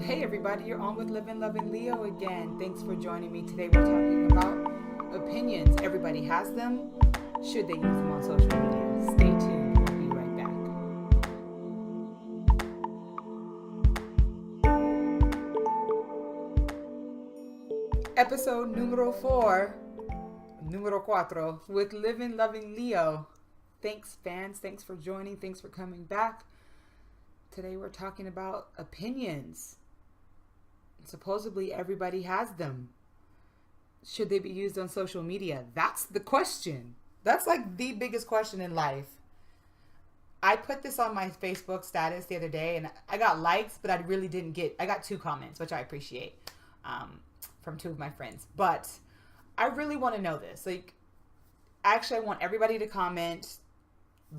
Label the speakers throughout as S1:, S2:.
S1: Hey everybody, you're on with LivinLovinLeo again. Thanks for joining me today. We're talking about opinions. Everybody has them. Should they use them on social media? Stay tuned. We'll be right back. Episode numero 4, numero 4, with Living Loving Leo. Thanks fans, thanks for joining, thanks for coming back. Today we're talking about opinions. Supposedly everybody has them. Should they be used on social media? That's the question. That's like the biggest question in life. I put this on my Facebook status the other day and I got likes, but I really didn't I got 2 comments, which I appreciate, from 2 of my friends. But I really want to know this. Actually, I want everybody to comment,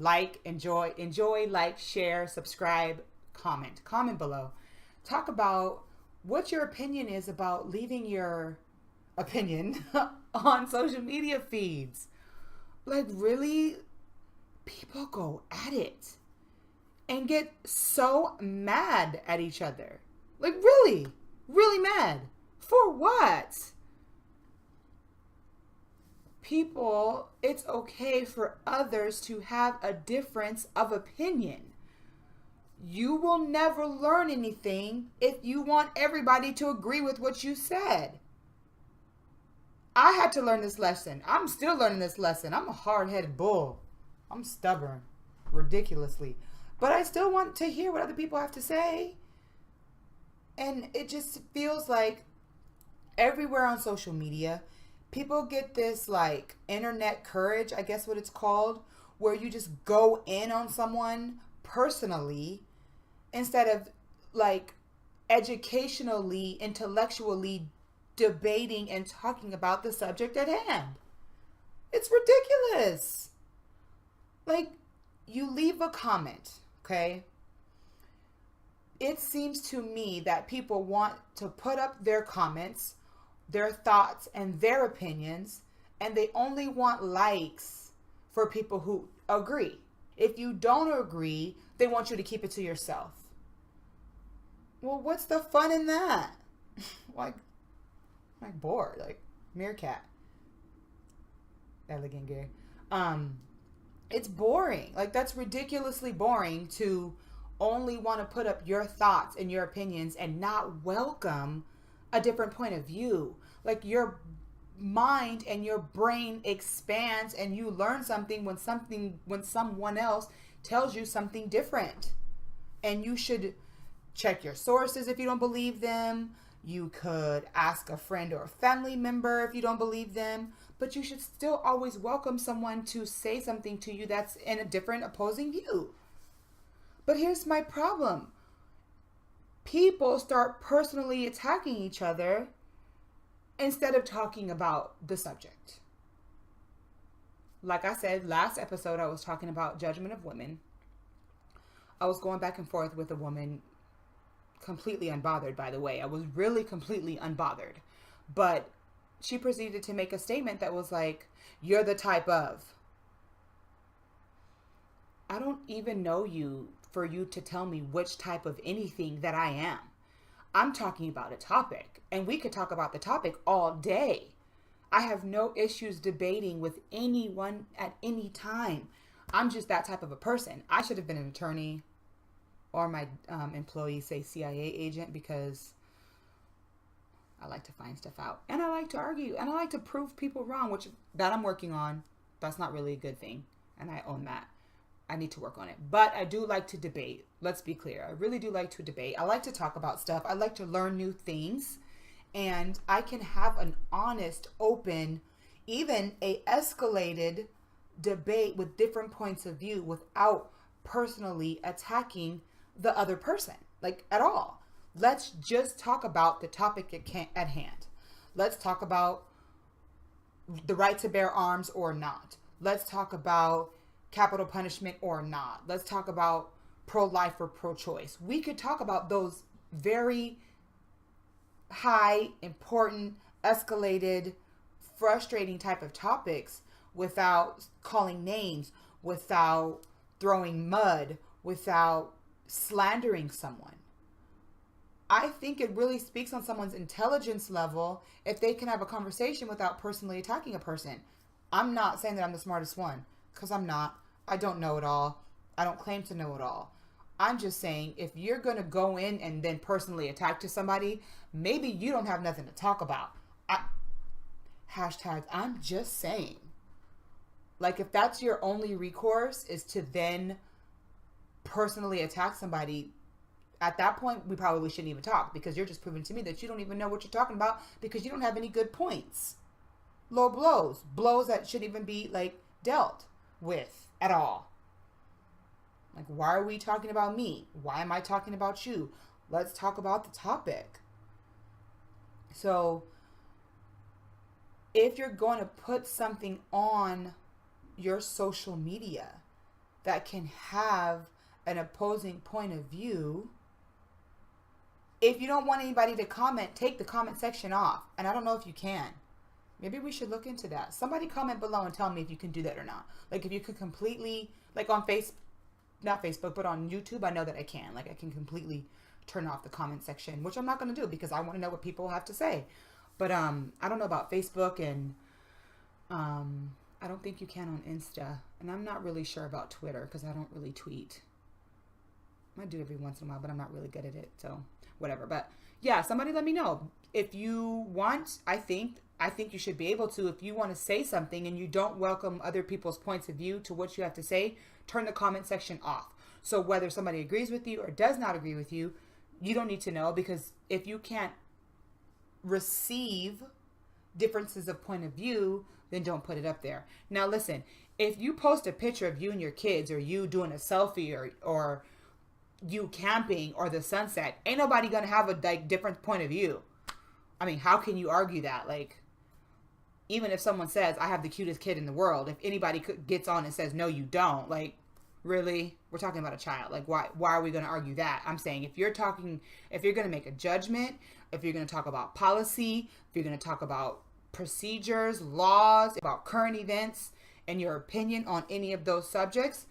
S1: like, enjoy, like, share, subscribe, comment below. Talk about what your opinion is about leaving your opinion on social media feeds. Like, really, people go at it and get so mad at each other. Like, really, really mad. For what? People, it's okay for others to have a difference of opinion. You will never learn anything if you want everybody to agree with what you said. I had to learn this lesson. I'm still learning this lesson. I'm a hard-headed bull. I'm stubborn, ridiculously. But I still want to hear what other people have to say. And it just feels like everywhere on social media, people get this like internet courage, I guess what it's called, where you just go in on someone personally instead of like educationally, intellectually debating and talking about the subject at hand. It's ridiculous. Like, you leave a comment, okay? It seems to me that people want to put up their comments, their thoughts, and their opinions, and they only want likes for people who agree. If you don't agree, they want you to keep it to yourself. Well, what's the fun in that? like bored, like meerkat. Elegant gay. It's boring. Like, that's ridiculously boring to only want to put up your thoughts and your opinions and not welcome a different point of view. Like, your mind and your brain expands and you learn something when someone else tells you something different. And you should check your sources if you don't believe them. You could ask a friend or a family member if you don't believe them. But you should still always welcome someone to say something to you that's in a different opposing view. But here's my problem. People start personally attacking each other instead of talking about the subject. Like I said, last episode, I was talking about judgment of women. I was going back and forth with a woman, completely unbothered, by the way. I was really completely unbothered. But she proceeded to make a statement that was like, you're the type of. I don't even know you for you to tell me which type of anything that I am. I'm talking about a topic, and we could talk about the topic all day. I have no issues debating with anyone at any time. I'm just that type of a person. I should have been an attorney, or my employees say CIA agent, because I like to find stuff out. And I like to argue, and I like to prove people wrong, which that I'm working on. That's not really a good thing, and I own that. I need to work on it. But I do like to debate. Let's be clear. I really do like to debate. I like to talk about stuff. I like to learn new things. And I can have an honest, open, even a escalated debate with different points of view without personally attacking the other person, like, at all. Let's just talk about the topic at hand. Let's talk about the right to bear arms or not. Let's talk about capital punishment or not. Let's talk about pro-life or pro-choice. We could talk about those very high, important, escalated, frustrating type of topics without calling names, without throwing mud, without slandering someone. I think it really speaks on someone's intelligence level if they can have a conversation without personally attacking a person. I'm not saying that I'm the smartest one, because I'm not. I don't know it all. I don't claim to know it all. I'm just saying, if you're going to go in and then personally attack to somebody, maybe you don't have nothing to talk about. Hashtag, I'm just saying. Like, if that's your only recourse is to then personally attack somebody, at that point, we probably shouldn't even talk, because you're just proving to me that you don't even know what you're talking about, because you don't have any good points. Low blows. Blows that shouldn't even be, like, dealt with at all. Like, why are we talking about me? Why am I talking about you? Let's talk about the topic. So, if you're going to put something on your social media that can have an opposing point of view, if you don't want anybody to comment, take the comment section off. And I don't know if you can. Maybe we should look into that. Somebody comment below and tell me if you can do that or not. Like, if you could completely, like on not Facebook, but on YouTube, I know that I can. Like, I can completely turn off the comment section, which I'm not going to do because I want to know what people have to say. But I don't know about Facebook, and I don't think you can on Insta. And I'm not really sure about Twitter because I don't really tweet. I might do it every once in a while, but I'm not really good at it. So whatever. But yeah, somebody let me know. If you want, I think you should be able to. If you want to say something and you don't welcome other people's points of view to what you have to say, turn the comment section off. So whether somebody agrees with you or does not agree with you, you don't need to know, because if you can't receive differences of point of view, then don't put it up there. Now listen, if you post a picture of you and your kids, or you doing a selfie, or you camping, or the sunset, ain't nobody gonna have a different point of view. I mean, how can you argue that? Like, even if someone says, I have the cutest kid in the world, if anybody gets on and says, no, you don't, like, really? We're talking about a child. Like, why are we going to argue that? I'm saying, if you're going to make a judgment, if you're going to talk about policy, if you're going to talk about procedures, laws, about current events, and your opinion on any of those subjects,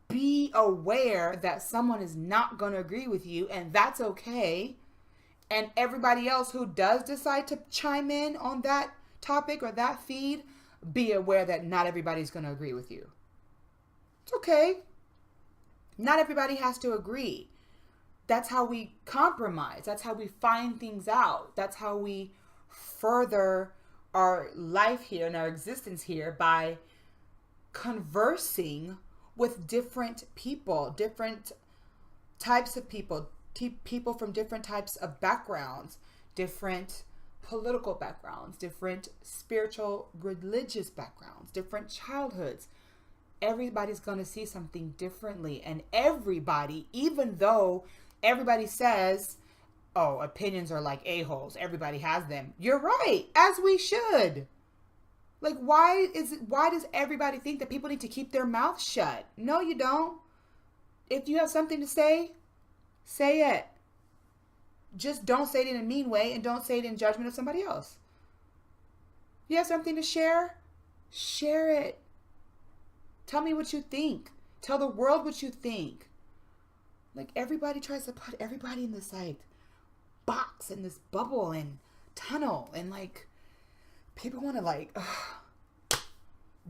S1: be aware that someone is not going to agree with you, and that's okay. And everybody else who does decide to chime in on that topic or that feed, be aware that not everybody's going to agree with you. It's okay. Not everybody has to agree. That's how we compromise. That's how we find things out. That's how we further our life here and our existence here, by conversing with different people, different types of people, people from different types of backgrounds, different political backgrounds, different spiritual, religious backgrounds, different childhoods. Everybody's going to see something differently. And everybody, even though everybody says, oh, opinions are like a-holes, everybody has them. You're right, as we should. Like, why does everybody think that people need to keep their mouth shut? No, you don't. If you have something to say it. Just don't say it in a mean way, and don't say it in judgment of somebody else. If you have something to share it. Tell me what you think. Tell the world what you think. Like, everybody tries to put everybody in this, like, box, in this bubble and tunnel, and like, people want to, like,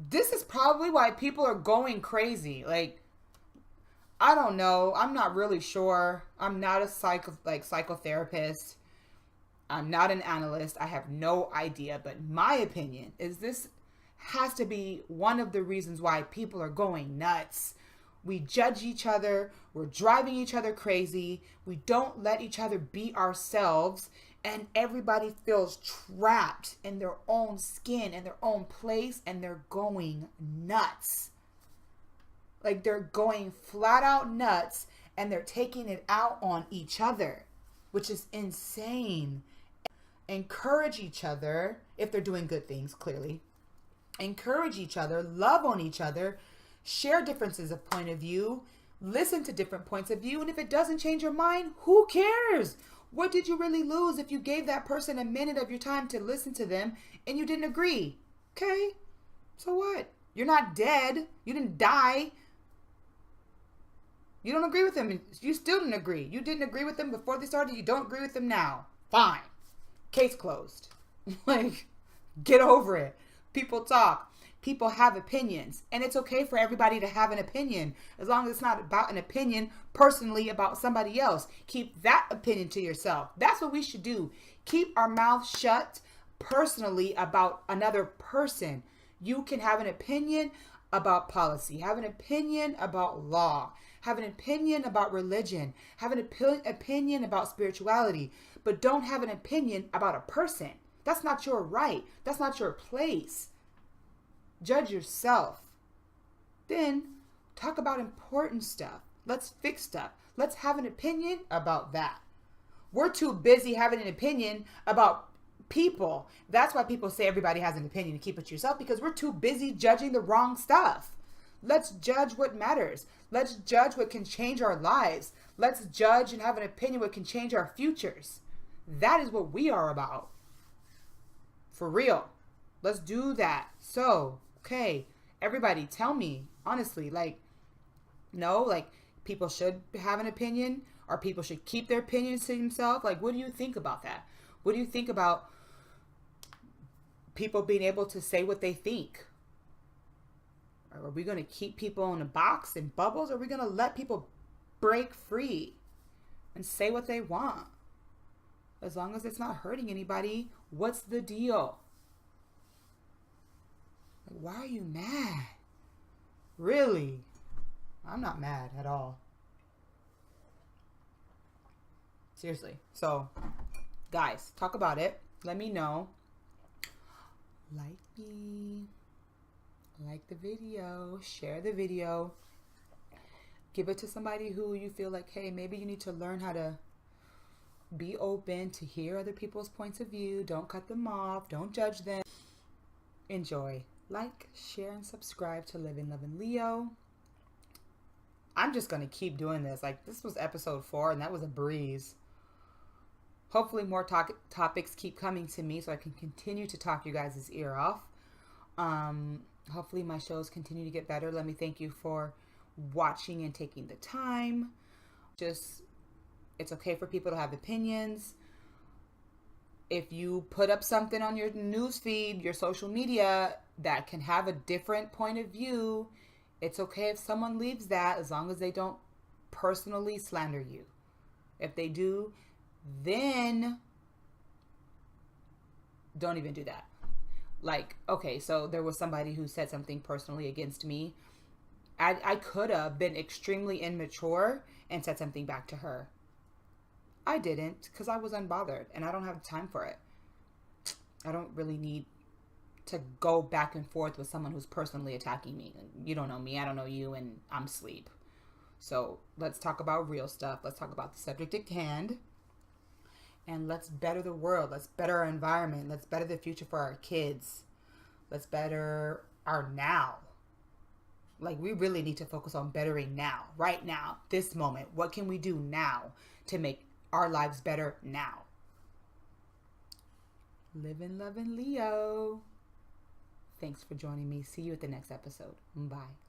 S1: this is probably why people are going crazy. Like, I don't know. I'm not really sure. I'm not a psychotherapist. I'm not an analyst. I have no idea. But my opinion is this has to be one of the reasons why people are going nuts. We judge each other. We're driving each other crazy. We don't let each other be ourselves. And everybody feels trapped in their own skin, in their own place, and they're going nuts. Like, they're going flat out nuts, and they're taking it out on each other, which is insane. Encourage each other if they're doing good things, clearly. Encourage each other, love on each other, share differences of point of view, listen to different points of view, and if it doesn't change your mind, who cares? What did you really lose if you gave that person a minute of your time to listen to them and you didn't agree? Okay, so what? You're not dead. You didn't die. You don't agree with them. You still didn't agree. You didn't agree with them before they started. You don't agree with them now. Fine. Case closed. Like, get over it. People talk. People have opinions. And it's okay for everybody to have an opinion, as long as it's not about an opinion personally about somebody else. Keep that opinion to yourself. That's what we should do. Keep our mouth shut personally about another person. You can have an opinion about policy, have an opinion about law, have an opinion about religion, have an opinion about spirituality, but don't have an opinion about a person. That's not your right. That's not your place. Judge yourself. Then talk about important stuff. Let's fix stuff. Let's have an opinion about that. We're too busy having an opinion about people. That's why people say everybody has an opinion, to keep it to yourself, because we're too busy judging the wrong stuff. Let's judge what matters. Let's judge what can change our lives. Let's judge and have an opinion what can change our futures. That is what we are about. For real. Let's do that. So, okay, everybody tell me, honestly, like, no, like, people should have an opinion, or people should keep their opinions to themselves. Like, what do you think about that? What do you think about people being able to say what they think? Are we going to keep people in a box and bubbles? Or are we going to let people break free and say what they want? As long as it's not hurting anybody, what's the deal? Like, why are you mad? Really? I'm not mad at all. Seriously. So, guys, talk about it. Let me know. Like me. Like the video. Share the video. Give it to somebody who you feel like, hey, maybe you need to learn how to be open to hear other people's points of view. Don't cut them off. Don't judge them. Enjoy. Like, share, and subscribe to LivinLovinLeo. I'm just going to keep doing this. Like, this was episode 4, and that was a breeze. Hopefully more topics keep coming to me so I can continue to talk you guys' ear off. Hopefully my shows continue to get better. Let me thank you for watching and taking the time. Just, it's okay for people to have opinions. If you put up something on your news feed, your social media, that can have a different point of view, it's okay if someone leaves that, as long as they don't personally slander you. If they do, then don't even do that. Like, okay, so there was somebody who said something personally against me. I could have been extremely immature and said something back to her. I didn't, because I was unbothered and I don't have time for it. I don't really need to go back and forth with someone who's personally attacking me. You don't know me, I don't know you, and I'm asleep. So let's talk about real stuff. Let's talk about the subject at hand. And let's better the world. Let's better our environment. Let's better the future for our kids. Let's better our now. Like, we really need to focus on bettering now, right now, this moment. What can we do now to make our lives better now? Living, loving Leo. Thanks for joining me. See you at the next episode. Bye.